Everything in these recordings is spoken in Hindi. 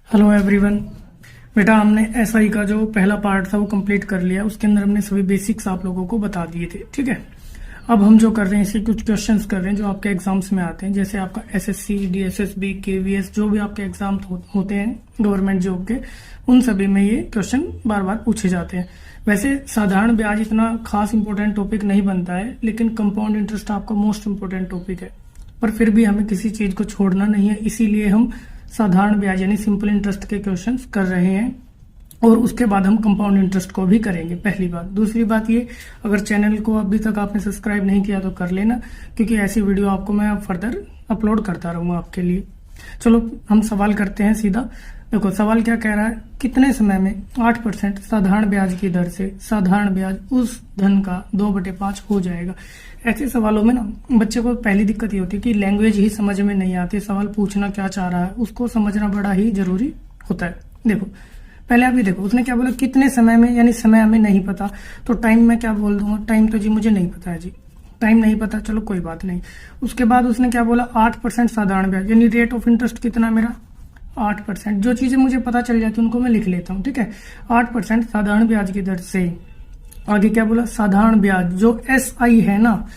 Hello everyone. बेटा हमने एसआई का जो पहला पार्ट था वो कंप्लीट कर लिया। उसके अंदर हमने सभी बेसिक्स आप लोगों को बता दिए थे, ठीक है। अब हम जो कर रहे हैं इसके कुछ क्वेश्चंस कर रहे हैं जो आपके एग्जाम्स में आते हैं, जैसे आपका एसएससी, डीएसएसबी, केवीएस, जो भी आपके एग्जाम होते हैं गवर्नमेंट जॉब के, उन सभी में ये क्वेश्चन बार बार पूछे जाते हैं। वैसे साधारण ब्याज इतना खास इंपॉर्टेंट टॉपिक नहीं बनता है, लेकिन कंपाउंड इंटरेस्ट आपका मोस्ट इंपॉर्टेंट टॉपिक है। पर फिर भी हमें किसी चीज को छोड़ना नहीं है, इसीलिए हम साधारण ब्याज यानी सिंपल इंटरेस्ट के क्वेश्चंस कर रहे हैं, और उसके बाद हम कंपाउंड इंटरेस्ट को भी करेंगे। पहली बात। दूसरी बात ये, अगर चैनल को अभी तक आपने सब्सक्राइब नहीं किया तो कर लेना, क्योंकि ऐसी वीडियो आपको मैं फर्दर अपलोड करता रहूंगा आपके लिए। चलो हम सवाल करते हैं सीधा। देखो सवाल क्या कह रहा है, कितने समय में 8% साधारण ब्याज की दर से साधारण ब्याज उस धन का 2/5 हो जाएगा। ऐसे सवालों में ना बच्चे को पहली दिक्कत ये होती है कि लैंग्वेज ही समझ में नहीं आती, सवाल पूछना क्या चाह रहा है उसको समझना बड़ा ही जरूरी होता है। देखो पहले आप ये देखो, उसने क्या बोला, कितने समय में, यानी समय हमें नहीं पता, तो टाइम में क्या बोल दूंगा, टाइम तो जी मुझे नहीं पता है जी, टाइम नहीं पता, चलो कोई बात नहीं। उसके बाद उसने क्या बोला, 8% साधारण ब्याज, यानी रेट ऑफ इंटरेस्ट कितना मेरा 8%। जो चीजें मुझे पता चल जाती है उनको मैं लिख लेता हूँ, ठीक है। 8% साधारण ब्याज की दर से, आगे क्या बोला, साधारण ब्याज जो एसआई है ना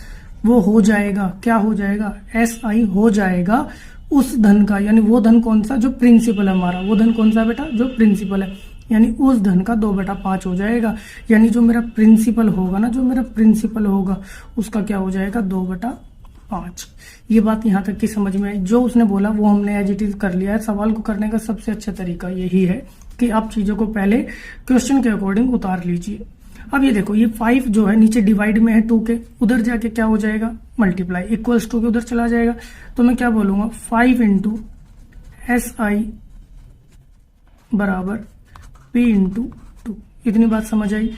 वो हो जाएगा, क्या हो जाएगा, एसआई हो जाएगा उस धन का, यानी वो धन कौन सा, जो प्रिंसिपल है हमारा, वो धन कौन सा बेटा, जो प्रिंसिपल है, यानी उस धन का 2/5 हो जाएगा। यानी जो मेरा प्रिंसिपल होगा ना, जो मेरा प्रिंसिपल होगा उसका क्या हो जाएगा, 2/5। ये बात यहाँ तक की समझ में आई। जो उसने बोला वो हमने एज इट इज कर लिया है। सवाल को करने का सबसे अच्छा तरीका यही है कि आप चीजों को पहले क्वेश्चन के अकॉर्डिंग उतार लीजिए। अब ये देखो, ये 5 जो है नीचे डिवाइड में है 2 के, उधर जाके क्या हो जाएगा, मल्टीप्लाई, इक्वल्स टू के उधर चला जाएगा। तो मैं क्या बोलूंगा, 5 इंटू SI बराबर P इंटू 2। इतनी बात समझ आई।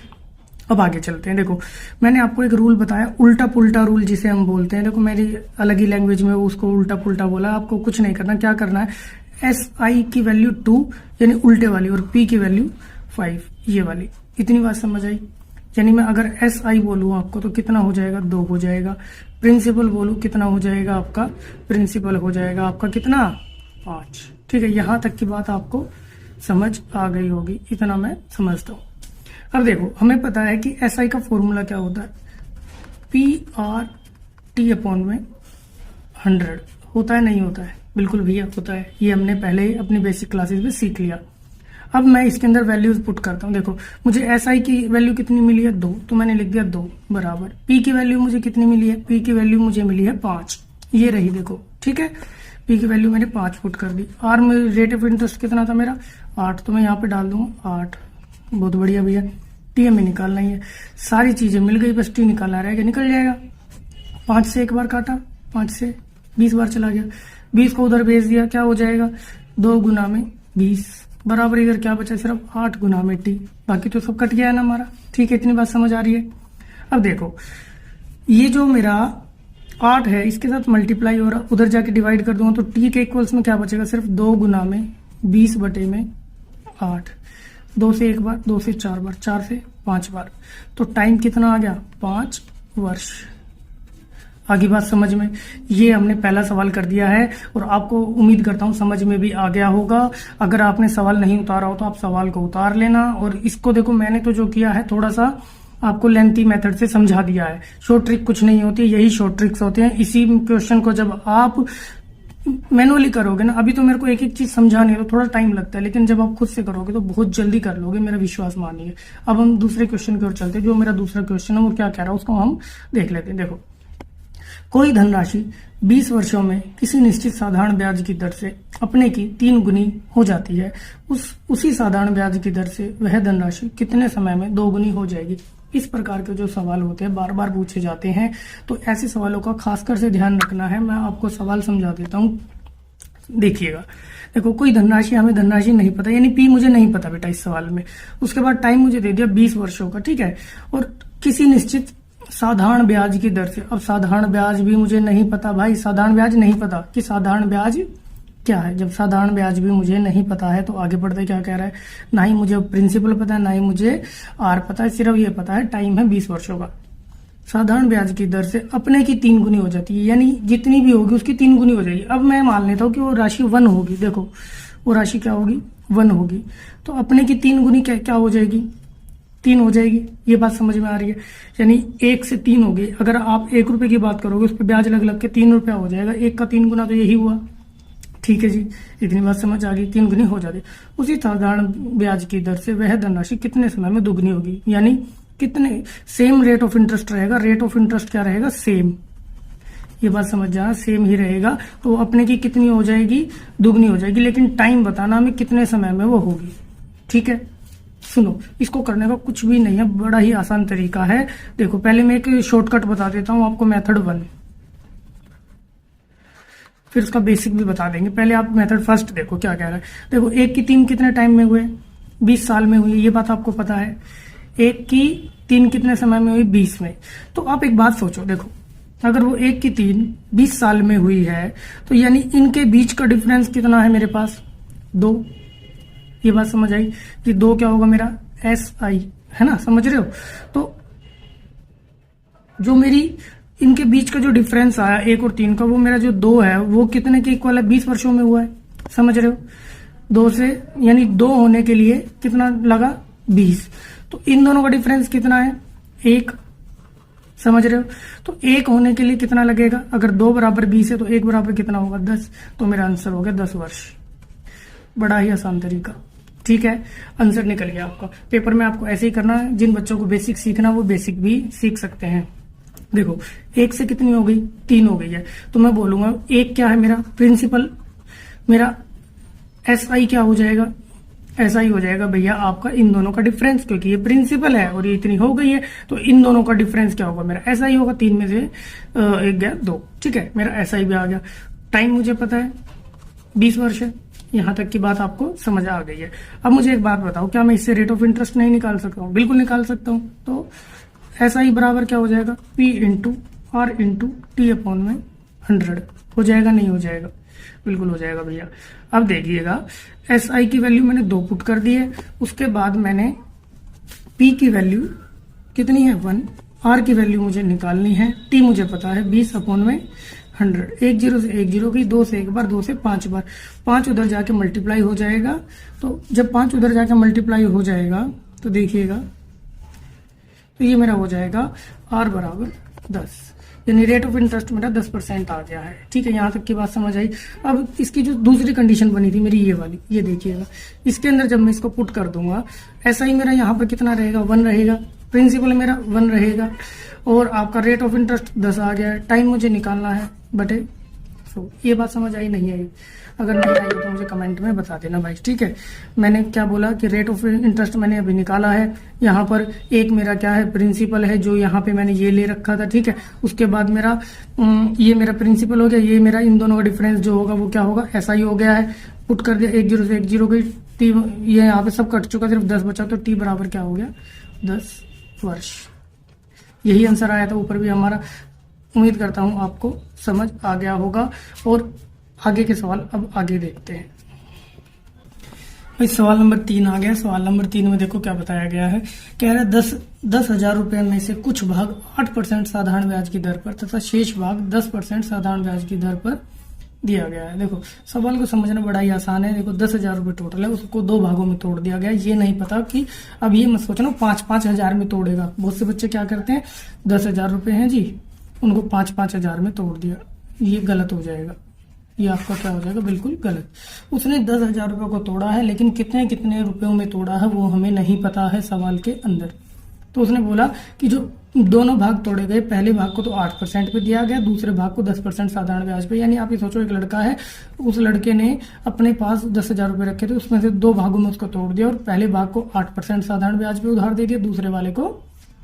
अब आगे चलते हैं। देखो मैंने आपको एक रूल बताया, उल्टा पुल्टा रूल जिसे हम बोलते हैं। देखो मेरी अलग ही लैंग्वेज में उसको उल्टा पुल्टा बोला। आपको कुछ नहीं करना, क्या करना है, SI की वैल्यू 2 यानी उल्टे वाली, और P की वैल्यू 5 ये वाली। इतनी बात समझ आई। यानी मैं अगर SI बोलूं आपको तो कितना हो जाएगा, 2 हो जाएगा। प्रिंसिपल बोलूं कितना हो जाएगा आपका, प्रिंसिपल हो जाएगा आपका कितना, 5। ठीक है, यहां तक की बात आपको समझ आ गई होगी, इतना मैं समझता हूं। अब देखो हमें पता है कि SI का फॉर्मूला क्या होता है, PR/T/100 होता है, नहीं होता है, बिल्कुल भैया होता है। ये हमने पहले ही अपनी बेसिक क्लासेस में सीख लिया। अब मैं इसके अंदर वैल्यूज पुट करता हूं। देखो मुझे SI की वैल्यू कितनी मिली है, 2, तो मैंने लिख दिया 2 बराबर। P की वैल्यू मुझे कितनी मिली है, P की वैल्यू मुझे मिली है 5, ये रही देखो, ठीक है। P की वैल्यू मैंने 5 पुट कर दी। R में रेट ऑफ इंटरेस्ट कितना था मेरा, 8, तो मैं यहाँ पे डाल दूंगा 8। बहुत बढ़िया भैया। T हमें निकालना ही है, सारी चीजें मिल गई, बस T निकालना रहेगा, निकल जाएगा। 5 से एक बार काटा, 5 से 20 बार चला गया, 20 को उधर भेज दिया, क्या हो जाएगा, 2 गुना में 20 बराबर, इधर क्या बचा, सिर्फ 8 गुना में T, बाकी तो सब कट गया है ना हमारा। ठीक है, इतनी बात समझ आ रही है। अब देखो ये जो मेरा 8 है इसके साथ मल्टीप्लाई और उधर जाके डिवाइड कर दूंगा तो T के इक्वल्स में क्या बचेगा, सिर्फ 2 गुना में 20/8। 2 से एक बार, 2 से 4 बार, 4 से 5 बार, तो टाइम कितना आ गया, 5 वर्ष। आगे बात समझ में, ये हमने पहला सवाल कर दिया है और आपको उम्मीद करता हूं समझ में भी आ गया होगा। अगर आपने सवाल नहीं उतारा हो तो आप सवाल को उतार लेना। और इसको देखो मैंने तो जो किया है थोड़ा सा आपको लेंथी मेथड से समझा दिया है। शॉर्ट ट्रिक कुछ नहीं होती, यही शॉर्ट ट्रिक्स होते हैं। इसी क्वेश्चन को जब आप मैनुअली करोगे ना, अभी तो मेरे को एक एक चीज समझानी है तो थोड़ा टाइम लगता है, लेकिन जब आप खुद से करोगे तो बहुत जल्दी कर लोगे, मेरा विश्वास मानिए। अब हम दूसरे क्वेश्चन की ओर चलते हैं। जो मेरा दूसरा क्वेश्चन है वो क्या कह रहा है उसको हम देख लेते हैं। देखो कोई धनराशि 20 वर्षों में किसी निश्चित साधारण ब्याज की दर से अपने की 3 गुनी हो जाती है। उसी साधारण ब्याज की दर से वह धनराशि कितने समय में 2 गुनी हो जाएगी। इस प्रकार के जो सवाल होते हैं बार बार पूछे जाते हैं, तो ऐसे सवालों का खासकर से ध्यान रखना है। मैं आपको सवाल समझा देता हूँ, देखिएगा। देखो कोई धनराशि, हमें धनराशि नहीं पता, यानी P मुझे नहीं पता बेटा इस सवाल में। उसके बाद टाइम मुझे दे दिया 20 वर्षों का, ठीक है, और किसी निश्चित साधारण ब्याज की दर से। अब साधारण ब्याज भी मुझे नहीं पता भाई, साधारण ब्याज नहीं पता कि साधारण ब्याज क्या है। जब साधारण ब्याज भी मुझे नहीं पता है तो आगे बढ़ते क्या कह रहा है, ना ही मुझे प्रिंसिपल पता है, ना ही मुझे R पता है, सिर्फ ये पता है टाइम है 20 वर्षों का। साधारण ब्याज की दर से अपने की 3 गुनी हो जाती है, यानी जितनी भी होगी उसकी 3 गुनी हो जाएगी। अब मैं मान लेता हूँ कि वो राशि 1 होगी, देखो वो राशि क्या होगी, 1 होगी, तो अपने की 3 गुनी क्या हो जाएगी, 3 हो जाएगी। ये बात समझ में आ रही है, यानी 1 से 3 हो गई। अगर आप 1 रुपए की बात करोगे उस पर ब्याज लग लग के 3 रुपया हो जाएगा, 1 का 3 गुना तो यही हुआ। ठीक है जी, इतनी बात समझ आ गई, 3 गुनी हो जाती। उसी साधारण ब्याज की दर से वह धनराशि कितने समय में दुगनी होगी, यानी कितने, सेम रेट ऑफ इंटरेस्ट रहेगा, रेट ऑफ इंटरेस्ट क्या रहेगा, सेम। ये बात समझ जाना, सेम ही रहेगा, तो अपने की कितनी हो जाएगी, दुगनी हो जाएगी, लेकिन टाइम बताना हमें कितने समय में वो होगी। ठीक है, सुनो, इसको करने का कुछ भी नहीं है, बड़ा ही आसान तरीका है। देखो पहले मैं एक शॉर्टकट बता देता हूं आपको, मेथड 1, फिर उसका बेसिक भी बता देंगे। पहले आप मेथड फर्स्ट देखो क्या कह रहा है। देखो 1 की 3 कितने टाइम में हुए, 20 साल में हुई, ये बात आपको पता है। 1 की 3 कितने समय में हुई, 20 में। तो आप एक बात सोचो, देखो अगर वो 1 की 3 20 साल में हुई है, तो यानी इनके बीच का डिफरेंस कितना है मेरे पास, 2। ये बात समझ आई कि 2 क्या होगा मेरा, SI, है ना, समझ रहे हो। तो जो मेरी इनके बीच का जो डिफरेंस आया 1 और 3 का, वो मेरा जो 2 है वो कितने के इक्वल है, 20 वर्षों में हुआ है, समझ रहे हो। 2 से यानी 2 होने के लिए कितना लगा, 20। तो इन दोनों का डिफरेंस कितना है, 1, समझ रहे हो। तो 1 होने के लिए कितना लगेगा, अगर 2 बराबर 20 है तो 1 बराबर कितना होगा, 10। तो मेरा आंसर हो गया 10 वर्ष। बड़ा ही आसान तरीका, ठीक है, आंसर निकल गया आपका। पेपर में आपको ऐसे ही करना है, जिन बच्चों को बेसिक सीखना वो बेसिक भी सीख सकते हैं। देखो 1 से कितनी हो गई, 3 हो गई है, तो मैं बोलूंगा 1 क्या है मेरा प्रिंसिपल, मेरा SI क्या हो जाएगा, SI हो जाएगा भैया आपका इन दोनों का डिफरेंस, क्योंकि ये प्रिंसिपल है और ये इतनी हो गई है, तो इन दोनों का डिफरेंस क्या होगा, मेरा SI होगा। 3 में से 1 गया 2, ठीक है, मेरा SI भी आ गया। टाइम मुझे पता है 20 वर्ष है, यहां तक की बात आपको समझ आ गई है। अब मुझे एक बात बताओ, क्या मैं इससे रेट ऑफ इंटरेस्ट नहीं निकाल सकता हूँ, बिल्कुल निकाल सकता हूँ। तो SI बराबर क्या हो जाएगा, P into R into T upon में 100 हो जाएगा, नहीं हो जाएगा, बिल्कुल हो जाएगा भैया। अब देखिएगा SI की वैल्यू मैंने 2 पुट कर दी है, उसके बाद मैंने P की वैल्यू कितनी है 1, R की वैल्यू मुझे निकालनी है, T मुझे पता है 20 अपॉन में 100, 1 0 से 1 0 गई, 2 से 1 बार, 2 से 5 बार, 5 उधर जाके मल्टीप्लाई हो जाएगा। तो जब 5 उधर जाके मल्टीप्लाई हो जाएगा तो देखिएगा, तो ये मेरा हो जाएगा R बराबर 10, यानी रेट ऑफ इंटरेस्ट मेरा 10% आ गया है। ठीक है, यहाँ तक की बात समझ आई। अब इसकी जो दूसरी कंडीशन बनी थी मेरी ये वाली, ये देखिएगा, इसके अंदर जब मैं इसको पुट कर दूंगा, SI मेरा यहाँ पर कितना रहेगा, 1 रहेगा, प्रिंसिपल मेरा 1 रहेगा, और आपका रेट ऑफ इंटरेस्ट 10 आ गया है। टाइम मुझे निकालना है बटे 100। ये बात समझ आई, नहीं आई? अगर नहीं आई तो मुझे कमेंट में बता देना भाई, ठीक है। मैंने क्या बोला कि रेट ऑफ इंटरेस्ट मैंने अभी निकाला है, यहाँ पर एक मेरा क्या है, प्रिंसिपल है, जो यहाँ पे मैंने ये ले रखा था, ठीक है। उसके बाद मेरा ये मेरा प्रिंसिपल हो गया, ये मेरा इन दोनों का डिफरेंस जो होगा वो क्या होगा, SI हो गया है। पुट कर दिया, 1 0 से 1 0 गई, T ये यहाँ पे सब कट चुका, सिर्फ 10 बचा, तो T बराबर क्या हो गया, 10 वर्ष। यही आंसर आया था ऊपर भी हमारा। उम्मीद करता हूं आपको समझ आ गया होगा, और आगे के सवाल अब आगे देखते हैं। भाई सवाल नंबर 3 आ गया। सवाल नंबर 3 में देखो क्या बताया गया है। कह रहा है 10,000 रुपए में से कुछ भाग 8% साधारण ब्याज की दर पर तथा शेष भाग 10% साधारण ब्याज की दर पर दिया गया है। देखो सवाल को समझना बड़ा ही आसान है। देखो 10,000 रुपए टोटल है, उसको 2 भागों में तोड़ दिया गया। ये नहीं पता कि अब ये मत सोचना 5-5 हजार में तोड़ेगा। बहुत से बच्चे क्या करते हैं, 10,000 रुपए हैं जी, उनको 5-5 हजार में तोड़ दिया, ये गलत हो जाएगा। ये आपका क्या हो जाएगा, बिल्कुल गलत। उसने 10,000 रुपए को तोड़ा है, लेकिन कितने कितने रुपयों में तोड़ा है वो हमें नहीं पता है सवाल के अंदर। तो उसने बोला कि जो दोनों भाग तोड़े गए, पहले भाग को तो 8% पे दिया गया, दूसरे भाग को 10% साधारण ब्याज पे। यानी आप ये सोचो, एक लड़का है, उस लड़के ने अपने पास 10,000 रुपए रखे थे, उसमें से 2 भागों में उसको तोड़ दिया, और पहले भाग को 8% साधारण ब्याज पे उधार दे दिया, दूसरे वाले को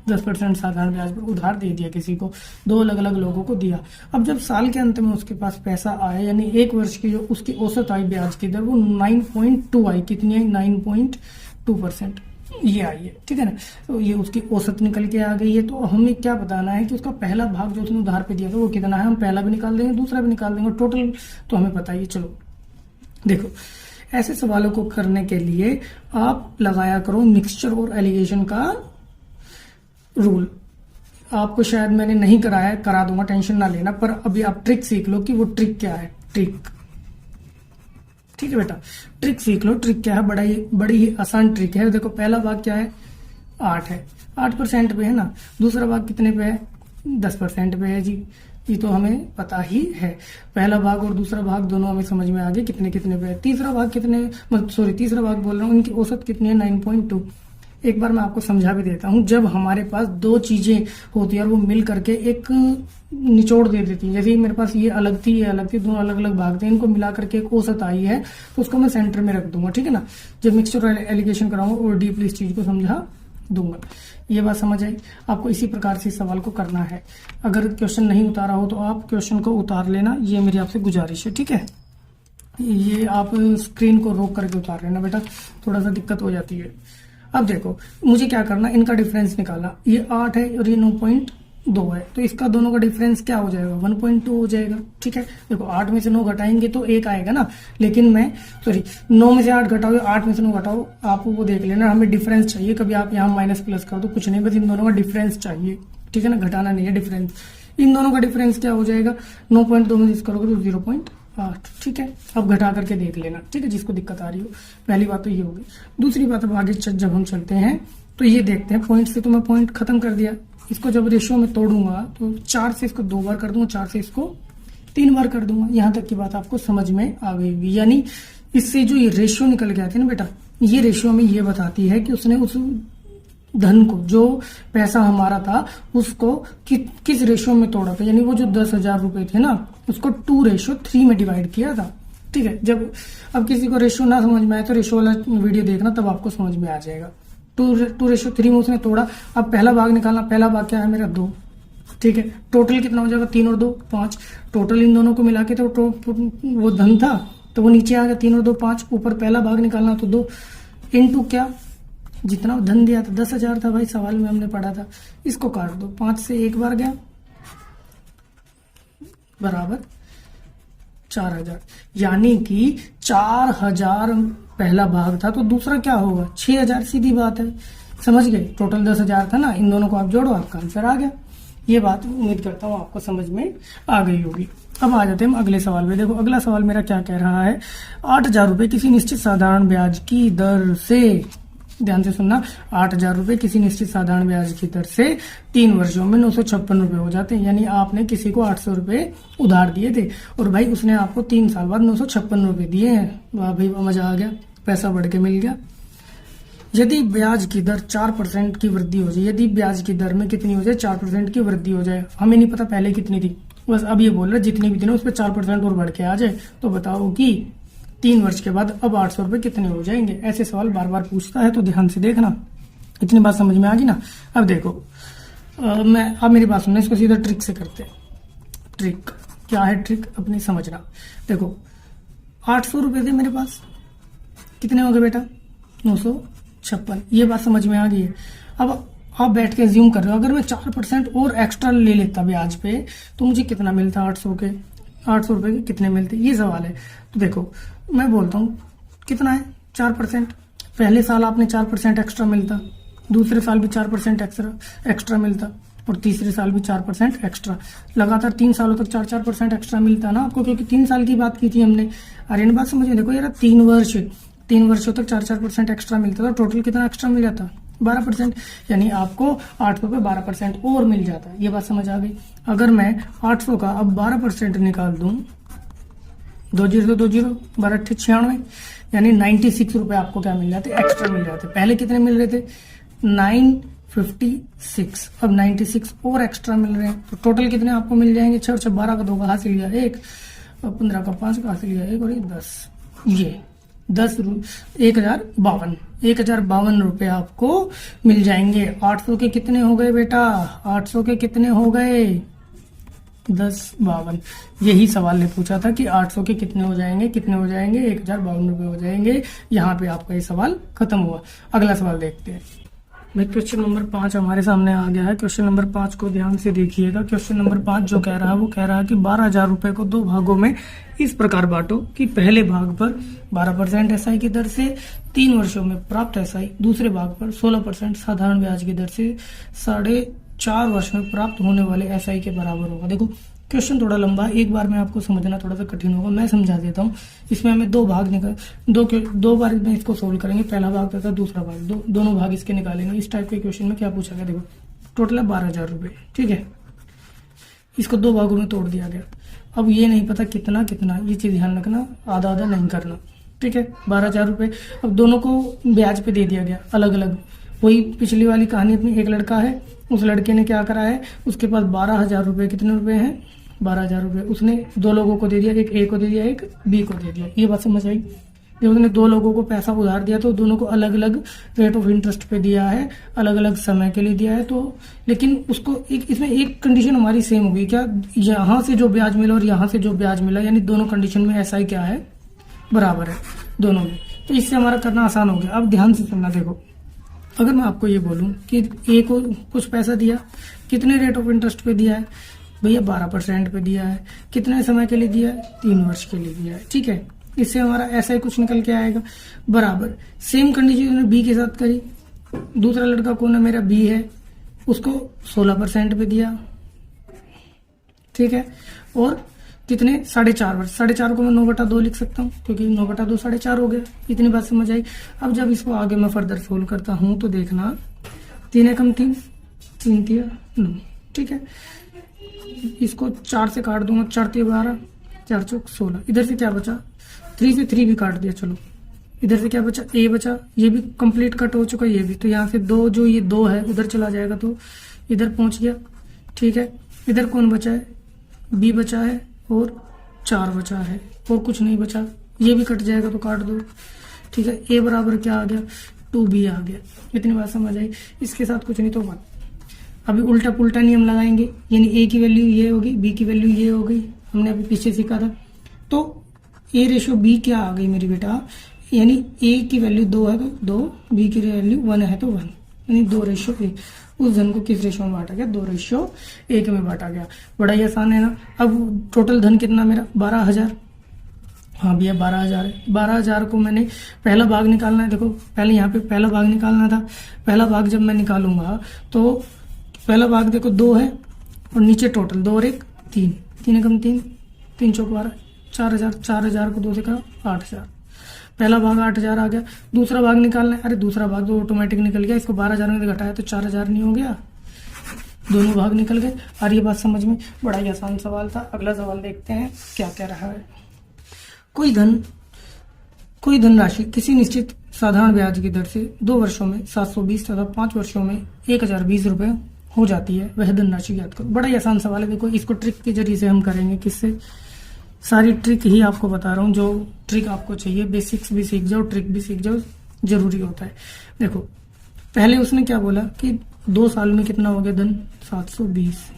10% साधारण ब्याज पर उधार दे दिया। किसी को 2 अलग अलग लोगों को दिया। अब जब साल के अंत में उसके पास पैसा आया, यानी 1 वर्ष की जो उसकी औसत आई ब्याज की दर, वो 9.2 आई। कितनी आई, 9.2% ये आई है, ठीक है ना। तो ये उसकी औसत निकल के आ गई है। तो हमें क्या बताना है कि उसका पहला भाग जो उसने उधार पे दिया था वो कितना है। हम पहला भी निकाल देंगे, दूसरा भी निकाल देंगे, टोटल तो हमें पता ही। चलो देखो, ऐसे सवालों को करने के लिए आप लगाया करो मिक्सचर और एलिगेशन का रूल। आपको शायद मैंने नहीं कराया है, करा दूंगा, टेंशन ना लेना। पर अभी आप ट्रिक सीख लो कि वो ट्रिक क्या है। ट्रिक, ठीक है बेटा, ट्रिक सीख लो। ट्रिक क्या है, बड़ी ही आसान ट्रिक है। देखो पहला भाग क्या है, 8 है, 8% पे है ना। दूसरा भाग कितने पे है, 10% पे है जी, ये तो हमें पता ही है। पहला भाग और दूसरा भाग दोनों हमें समझ में आ गए कितने कितने पे है। तीसरा भाग कितने, तीसरा भाग बोल रहा हूँ, इनकी औसत कितनी है, 9.2। एक बार मैं आपको समझा भी देता हूँ। जब हमारे पास दो चीजें होती है और वो मिल करके एक निचोड़ दे देती है, जैसे मेरे पास ये अलग थी, ये अलग थी, दोनों अलग अलग भाग थे, इनको मिला करके एक औसत आई है, तो उसको मैं सेंटर में रख दूंगा, ठीक है ना। जब मिक्सचर एलिगेशन कराऊंगा और डीपली इस चीज को समझा दूंगा। ये बात समझ आई। आपको इसी प्रकार से सवाल को करना है। अगर क्वेश्चन नहीं उतारा हो तो आप क्वेश्चन को उतार लेना, ये मेरी आपसे गुजारिश है, ठीक है। ये आप स्क्रीन को रोक करके उतार लेना बेटा, थोड़ा सा दिक्कत हो जाती है। अब देखो मुझे क्या करना, इनका डिफरेंस निकालना। ये 8 है और ये 9.2 है, तो इसका दोनों का डिफरेंस क्या हो जाएगा, 1.2 हो जाएगा, ठीक है। देखो 8 में से 9 घटाएंगे तो 1 आएगा ना, लेकिन 9 में से 8 घटाओ, 8 में से 9 घटाओ, आपको वो देख लेना। हमें डिफरेंस चाहिए, कभी आप यहाँ माइनस प्लस कर दो, कुछ नहीं, बस इन दोनों का डिफरेंस चाहिए, ठीक है ना, घटाना नहीं है, डिफरेंस। इन दोनों का डिफरेंस क्या हो जाएगा, 9.2 में जिस करोगे तो 0.8, ठीक है। अब घटा करके देख लेना, ठीक है, जिसको दिक्कत आ रही हो। पहली बात तो ये होगी। दूसरी बात, अब आगे जब हम चलते हैं तो ये देखते हैं, पॉइंट से तो मैं पॉइंट खत्म कर दिया। इसको जब रेशियो में तोड़ूंगा तो 4 से इसको 2 बार कर दूंगा, 4 से इसको 3 बार कर दूंगा। यहां तक की बात आपको समझ में आ गई होगी। यानी इससे जो ये रेशियो निकल के आती है ना बेटा, ये रेशियो में ये बताती है कि उसने उस धन को, जो पैसा हमारा था, उसको किस रेशियो में तोड़ा था। यानी वो जो 10,000 रुपए थे ना, उसको 2:3 में डिवाइड किया था, ठीक है। जब अब किसी को रेशियो ना समझ में आए तो रेशियो वाला वीडियो देखना, तब आपको समझ में आ जाएगा। 2:3 में उसने तोड़ा। अब पहला भाग निकालना। पहला भाग क्या है मेरा, 2, ठीक है। टोटल कितना हो जाएगा, 3 और 2 5। टोटल इन दोनों को मिला के तो वो धन था, तो वो नीचे आ गया, 3 और 2 5। ऊपर पहला भाग निकालना तो 2 इंटू क्या, जितना धन दिया था 10,000 था भाई, सवाल में हमने पढ़ा था। इसको काट दो, 5 से 1 बार गया, बराबर 4,000। यानी कि 4,000 पहला भाग था, तो दूसरा क्या होगा, 6,000। सीधी बात है, समझ गए। टोटल 10,000 था ना, इन दोनों को आप जोड़ो, आपका आंसर आ गया। ये बात उम्मीद करता हूँ आपको समझ में आ गई होगी। अब आ जाते हैं हम अगले सवाल में। देखो अगला सवाल मेरा क्या कह रहा है, 8,000 रुपए किसी निश्चित साधारण ब्याज की दर से, ध्यान से सुनना, 8,000 रुपए किसी निश्चित साधारण ब्याज की दर से 3 वर्षों में 956 रुपए हो जाते हैं। यानी आपने किसी को 800 रुपए उधार दिए थे और भाई उसने आपको 3 साल बाद 956 रुपए दिए हैं। वाह भाई, मजा आ गया, पैसा बढ़ के मिल गया। यदि ब्याज की दर 4% की वृद्धि हो जाए, यदि ब्याज की दर में कितनी हो जाए, 4% की वृद्धि हो जाए, हमें नहीं पता पहले कितनी थी, बस अब ये बोल रहा है जितनी भी थी ना उस पर 4% और बढ़ के आ जाए, तो बताओ कि 3 वर्ष के बाद अब 800 रुपए कितने हो जाएंगे। ऐसे सवाल बार बार पूछता है, तो ध्यान से देखना। इतनी बात समझ में आ गई ना। अब देखो अब मेरी बात सुनना, इसको सीधा ट्रिक से करते हैं। ट्रिक क्या है, ट्रिक अपनी समझना। देखो 800 रुपए थे मेरे पास, कितने हो गए बेटा, 956। ये बात समझ में आ गई है। अब आप बैठ के ज्यूम कर रहे हो, अगर मैं 4% और एक्स्ट्रा ले लेता ब्याज पे तो मुझे कितना मिलता, 800 रुपए के कितने मिलते, ये सवाल है। तो देखो मैं बोलता हूँ कितना है, 4%। पहले साल आपने 4% एक्स्ट्रा मिलता, दूसरे साल भी 4% एक्स्ट्रा मिलता, और तीसरे साल भी 4% एक्स्ट्रा। लगातार 3 सालों तक 4% एक्स्ट्रा मिलता ना आपको, क्योंकि 3 साल की बात की थी हमने। अरे इन बात समझिए, देखो यार 3 वर्षों तक 4% एक्स्ट्रा मिलता था, टोटल कितना एक्स्ट्रा मिल जाता, 12%। यानी आपको 800 पे 12% और मिल जाता है। ये बात समझ आ गई। अगर मैं 800 का अब 12% निकाल दूं, 2 0 2 0 12 96, यानी 96 रुपए आपको क्या मिल जाते, एक्स्ट्रा मिल जाते। पहले कितने मिल रहे थे, 956, अब 96 और एक्स्ट्रा मिल रहे हैं, तो टोटल कितने आपको मिल जाएंगे, 6 और 12 का 2 का हासिल लिया 1, 15 का 5 का हासिल लिया 1 और 10, ये 1,052 रुपए आपको मिल जाएंगे। 800 के कितने हो गए बेटा, 800 के कितने हो गए, 1052। यही सवाल ने पूछा था कि 800 के कितने हो जाएंगे, 1,052 रुपए हो जाएंगे। यहाँ पे आपका ये सवाल खत्म हुआ। अगला सवाल देखते हैं। भाई क्वेश्चन नंबर 5 हमारे सामने आ गया है। क्वेश्चन नंबर 5 को ध्यान से देखिएगा। क्वेश्चन नंबर 5 जो कह रहा है, वो कह रहा है कि 12,000 रुपए को 2 भागों में इस प्रकार बांटो कि पहले भाग पर 12% एसआई की दर से 3 वर्षों में प्राप्त एसआई, दूसरे भाग पर 16% साधारण ब्याज की दर से 4 वर्ष में प्राप्त होने वाले एसआई के बराबर होगा। देखो क्वेश्चन थोड़ा लंबा, एक बार में आपको समझना थोड़ा सा कठिन होगा, मैं समझा देता हूँ। इसमें हमें दो भाग दो बार में इसको सोल्व करेंगे, पहला भाग तथा दूसरा भाग, दोनों भाग इसके निकालेंगे। इस टाइप के क्वेश्चन में क्या पूछा गया, देखो टोटल है 12,000 रुपये, ठीक है। इसको दो भागों में तोड़ दिया गया। अब ये नहीं पता कितना कितना, ये चीज ध्यान रखना, आधा आधा नहीं करना, ठीक है। 12,000 रुपये अब दोनों को ब्याज पे दे दिया गया अलग अलग। वही पिछली वाली कहानी अपनी, एक लड़का है, उस लड़के ने क्या करा है, उसके पास 12,000 रुपये, कितने रुपए हैं 12,000 रुपये, उसने दो लोगों को दे दिया, एक ए को दे दिया, एक बी को दे दिया। ये बात समझ आई। जब उसने दो लोगों को पैसा उधार दिया तो दोनों को अलग अलग रेट ऑफ इंटरेस्ट पे दिया है, अलग अलग समय के लिए दिया है। तो लेकिन उसको इसमें एक कंडीशन हमारी सेम होगी, क्या यहाँ से जो ब्याज मिला और यहाँ से जो ब्याज मिला, यानी दोनों कंडीशन में एसआई क्या है, बराबर है दोनों में। तो इससे हमारा करना आसान हो गया। अब ध्यान से सुनना, देखो अगर मैं आपको ये बोलूं कि ए को कुछ पैसा दिया, कितने रेट ऑफ इंटरेस्ट पे दिया है भैया, 12% पे दिया है, कितने समय के लिए दिया है, 3 वर्ष के लिए दिया है, ठीक है। इससे हमारा ऐसा ही कुछ निकल के आएगा बराबर। सेम कंडीशन बी के साथ करी, दूसरा लड़का कौन है, मेरा बी है, उसको 16% पे दिया, ठीक है। और कितने 4.5 वर्ष, 4.5 को मैं 9/2 लिख सकता हूँ, क्योंकि 9/2 4.5 हो गया। इतनी बात समझ आई। अब जब इसको आगे मैं फर्दर सोल्व करता हूँ तो देखना, 3 एकम 3, 3 तिया 9, ठीक है। इसको 4 से काट दूंगा, 4 तिया 12, 4 चौक 16। इधर से क्या बचा, 3 से 3 भी काट दिया, चलो इधर से क्या बचा, ए बचा, ये भी कंप्लीट कट हो चुका, ये भी। तो यहाँ से 2, जो ये 2 है उधर चला जाएगा तो इधर पहुंच गया, ठीक है। इधर कौन बचा है, बी बचा है, और 4 बचा है, और कुछ नहीं बचा, ये भी कट जाएगा तो काट दो, ठीक है। ए बराबर क्या आ गया, 2b आ गया। इतनी बात समझ आई। इसके साथ कुछ नहीं तो बात। अभी उल्टा पुल्टा नियम लगाएंगे, यानी ए की वैल्यू ये होगी, बी की वैल्यू ये हो गई, हमने अभी पीछे सीखा था। तो ए रेशो बी क्या आ गई मेरी बेटा, यानी ए की वैल्यू 2 है तो 2, बी की वैल्यू 1 है तो 1, यानी 2:1। उस धन को किस रेशो में बांटा गया, 2:1 में बांटा गया। बड़ा ही आसान है ना। अब टोटल धन कितना मेरा, 12,000, हाँ भैया 12,000 है। 12,000 को मैंने पहला भाग निकालना है। देखो पहले यहाँ पे पहला भाग निकालना था। पहला भाग जब मैं निकालूंगा तो पहला भाग देखो 2 है, और नीचे टोटल 2 और 1 3, 3 एकम 3, 3 चौक 12, 4,000, 4,000 को 2 से कहा 8,000। पहला भाग 8,000 आ गया। दूसरा भाग निकालना है, अरे दूसरा भाग तो ऑटोमेटिक निकल गया, इसको 12,000 में घटाया तो 4,000 नहीं हो गया, दोनों भाग निकल गए। और ये बात समझ में, बड़ा ही आसान सवाल था। अगला सवाल देखते हैं क्या क्या रहा है। कोई धनराशि किसी निश्चित साधारण ब्याज की दर से 2 वर्षों में 720 तथा 5 वर्षों में 1,020 रुपए हो जाती है, वह धनराशि ज्ञात करो। बड़ा ही आसान सवाल है। देखो इसको ट्रिक के जरिए से हम करेंगे, किससे, सारी ट्रिक ही आपको बता रहा हूँ, जो ट्रिक आपको चाहिए। बेसिक्स भी सीख जाओ, ट्रिक भी सीख जाओ, जरूरी होता है। देखो पहले उसने क्या बोला कि 2 साल में कितना हो गया धन, 720,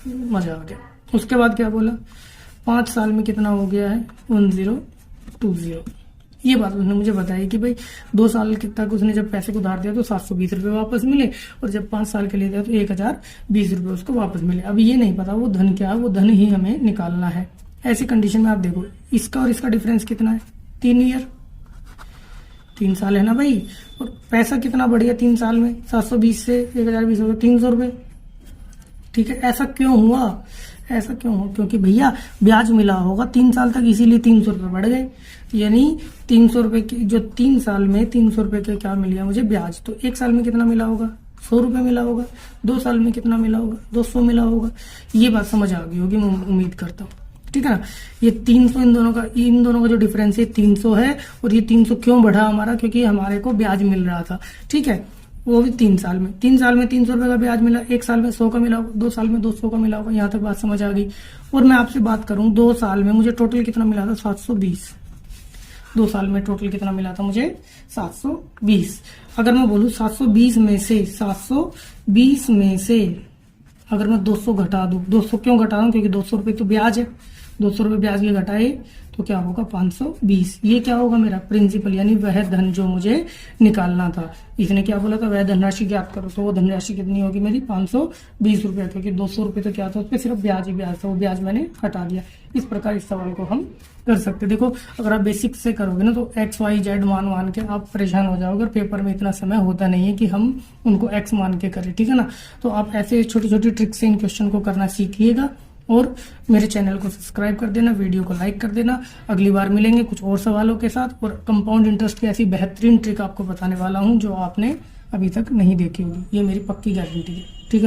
मजा आ गया। उसके बाद क्या बोला, 5 साल में कितना हो गया है, 1020। ये बात उसने मुझे बताई कि भाई 2 साल तक उसने जब पैसे को उधार दिया तो 720 रुपए वापस मिले, और जब 5 साल के लिए दिया तो 1,020 रुपए उसको वापस मिले। अब ये नहीं पता वो धन क्या है, वो धन ही हमें निकालना है। ऐसी कंडीशन में आप देखो इसका और इसका डिफरेंस कितना है, 3 ईयर, 3 साल है ना भाई। और पैसा कितना बढ़ गया 3 साल में, 720 से 1,020 हो गया 300 रुपए, ठीक है। ऐसा क्यों हुआ, क्योंकि भैया ब्याज मिला होगा 3 साल तक, इसीलिए 300 रुपए बढ़ गए। यानी 300 रुपए की जो 3 साल में 300 रुपए के क्या मिल गया मुझे ब्याज, तो 1 साल में कितना मिला होगा, 100 रुपए मिला होगा। 2 साल में कितना मिला होगा, 200 मिला होगा। ये बात समझ आ गई होगी, मैं उम्मीद करता हूँ, ठीक है ना। ये 300 इन दोनों का जो डिफरेंस है 300 है। और ये 300 क्यों बढ़ा हमारा, क्योंकि हमारे को ब्याज मिल रहा था, ठीक है। वो भी 3 साल में 300 रुपए का ब्याज मिला, 1 साल में 100 का मिला होगा, 2 साल में 200 का मिला होगा। यहाँ तक बात समझ आ गई। और मैं आपसे बात करूं 2 साल में मुझे टोटल कितना मिला था, 720। 2 साल में टोटल कितना मिला था मुझे, 720। अगर मैं बोलूं 720 में से अगर मैं 200 घटा दूं, 200 क्यों घटा दूं, क्योंकि 200 रुपए तो ब्याज है, 200 रुपए ब्याज के घटाए तो क्या होगा 520। ये क्या होगा मेरा प्रिंसिपल, यानी वह धन जो मुझे निकालना था। इसने क्या बोला था, वह धनराशि ज्ञात करो, तो वो धनराशि कितनी होगी मेरी 520 रुपए, क्योंकि 200 रुपए तो क्या था उस पर सिर्फ ब्याज ही ब्याज था, वो ब्याज मैंने हटा दिया। इस प्रकार इस सवाल को हम कर सकते। देखो अगर आप बेसिक से करोगे ना तो एक्स वाई जेड मान के आप परेशान हो जाओगे, और पेपर में इतना समय होता नहीं है कि हम उनको एक्स मान के करें, ठीक है ना। तो आप ऐसे छोटी छोटी ट्रिक्स से इन क्वेश्चन को करना सीखिएगा, और मेरे चैनल को सब्सक्राइब कर देना, वीडियो को लाइक कर देना। अगली बार मिलेंगे कुछ और सवालों के साथ, और कंपाउंड इंटरेस्ट की ऐसी बेहतरीन ट्रिक आपको बताने वाला हूँ जो आपने अभी तक नहीं देखी होगी, ये मेरी पक्की गारंटी है, ठीक है।